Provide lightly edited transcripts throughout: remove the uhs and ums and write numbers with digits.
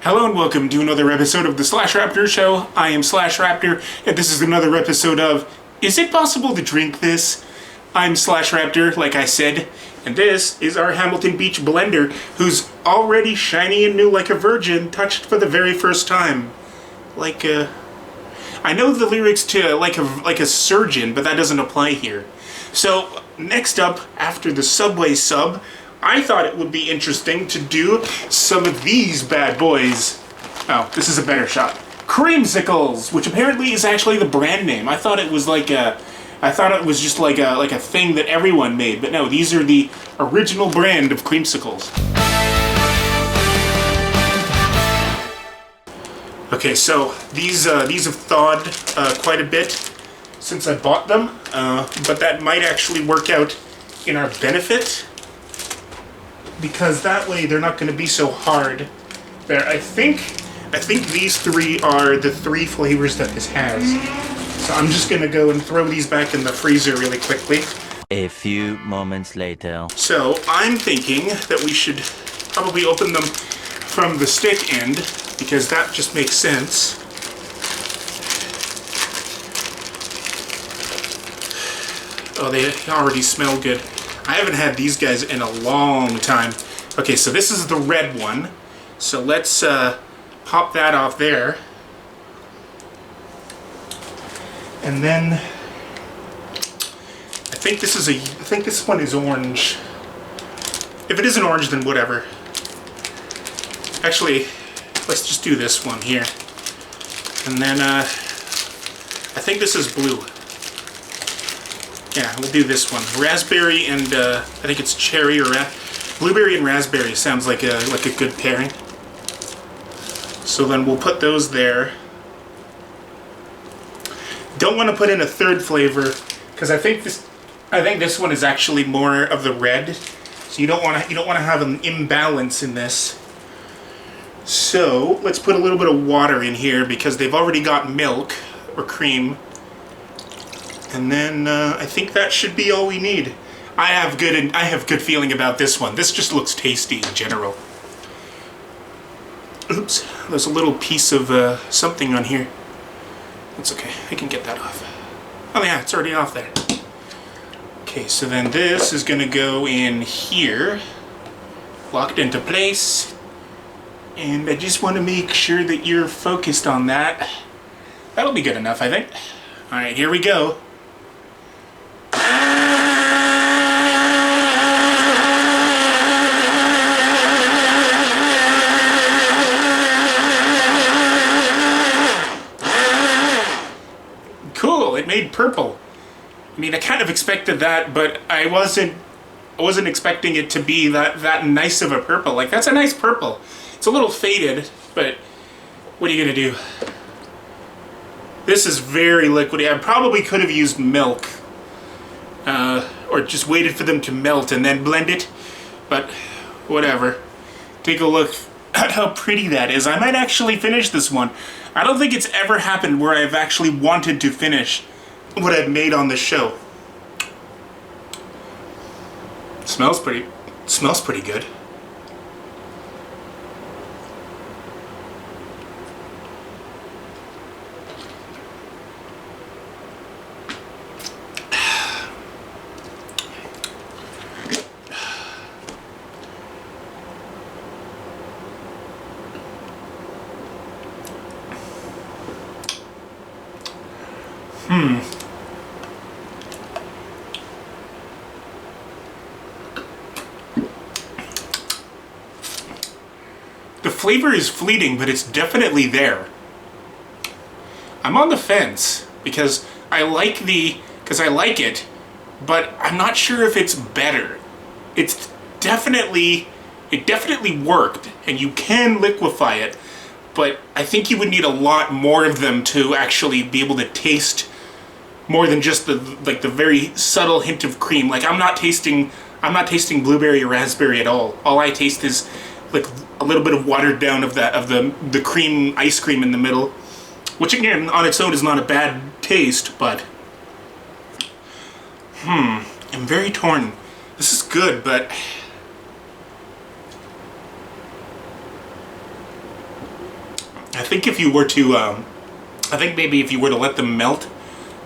Hello and welcome to another episode of the Slash Raptor Show. I am Slash Raptor, and this is another episode of Is It Possible to Drink This? I'm Slash Raptor, like I said, and this is our Hamilton Beach blender, who's already shiny and new like a virgin, touched for the very first time. I know the lyrics to like a surgeon, but that doesn't apply here. So, next up, after the Subway sub, I thought it would be interesting to do some of these bad boys. Oh, this is a better shot. Creamsicles, which apparently is actually the brand name. I thought it was just like a thing that everyone made, but no, these are the original brand of Creamsicles. Okay, so these have thawed quite a bit since I bought them, but that might actually work out in our benefit, because that way they're not going to be so hard. There, I think these three are the three flavors that this has. So I'm just going to go and throw these back in the freezer really quickly. A few moments later. So I'm thinking that we should probably open them from the stick end, because that just makes sense. Oh, they already smell good. I haven't had these guys in a long time. Okay, so this is the red one. So let's pop that off there. And then I think this one is orange. If it isn't orange, then whatever. Actually, let's just do this one here. And then I think this is blue. Yeah, we'll do this one. Raspberry and I think it's cherry or blueberry and raspberry sounds like a good pairing. So then we'll put those there. Don't want to put in a third flavor because I think this one is actually more of the red. So you don't want to have an imbalance in this. So let's put a little bit of water in here because they've already got milk or cream. And then I think that should be all we need. I have good feeling about this one. This just looks tasty in general. Oops, there's a little piece of something on here. That's okay, I can get that off. Oh yeah, it's already off there. Okay, so then this is gonna go in here, locked into place. And I just want to make sure that you're focused on that. That'll be good enough, I think. All right, here we go. Cool, it made purple. I mean, I kind of expected that, but I wasn't expecting it to be that nice of a purple. Like, that's a nice purple. It's a little faded, but what are you gonna do? This is very liquidy. I probably could have used milk, or just waited for them to melt and then blend it, but whatever. Take a look at how pretty that is. I might actually finish this one. I don't think it's ever happened where I've actually wanted to finish what I've made on this show. Smells pretty good. The flavor is fleeting, but it's definitely there. I'm on the fence because I like it, but I'm not sure if it's better. It definitely worked, and you can liquefy it, but I think you would need a lot more of them to actually be able to taste more than just the very subtle hint of cream. Like, I'm not tasting blueberry or raspberry at all. All I taste is like a little bit of watered down of the cream, ice cream in the middle, which again on its own is not a bad taste, but I'm very torn. This is good, but I think if you were to, I think maybe if you were to let them melt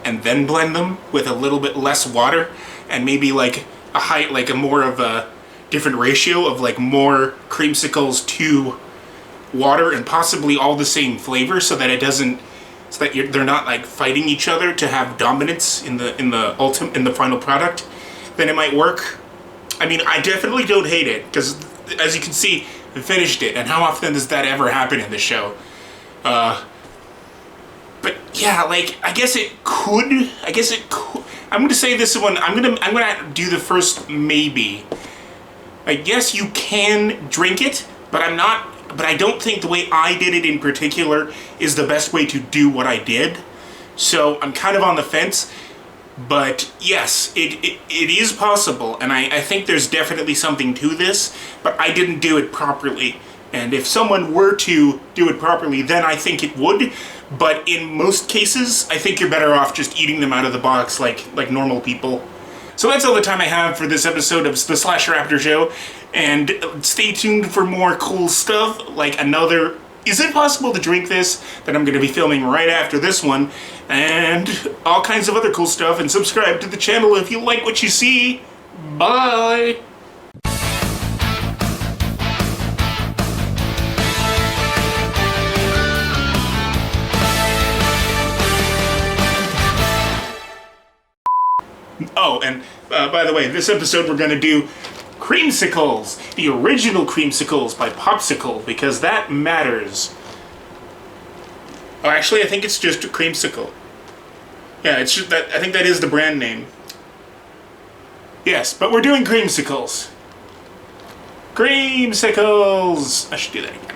and then blend them with a little bit less water and maybe like a more of a different ratio of like more creamsicles to water and possibly all the same flavor so that it doesn't, so that they're not like fighting each other to have dominance in the final product, then it might work. I mean, I definitely don't hate it because as you can see, I finished it, and how often does that ever happen in the show? But yeah, like I guess it could. I'm gonna say this one. I'm gonna do the first maybe. I guess you can drink it, but I'm not. But I don't think the way I did it in particular is the best way to do what I did. So I'm kind of on the fence. But yes, it is possible, and I think there's definitely something to this, but I didn't do it properly. And if someone were to do it properly, then I think it would. But in most cases, I think you're better off just eating them out of the box like normal people. So that's all the time I have for this episode of the Slasher Raptor Show. And stay tuned for more cool stuff, like another Is It Possible to Drink This? That I'm going to be filming right after this one. And all kinds of other cool stuff. And subscribe to the channel if you like what you see. Bye! Oh, and by the way, this episode we're going to do Creamsicles, the original Creamsicles by Popsicle, because that matters. Oh, actually, I think it's just a Creamsicle. Yeah, it's just that. I think that is the brand name. Yes, but we're doing Creamsicles. Creamsicles! I should do that again.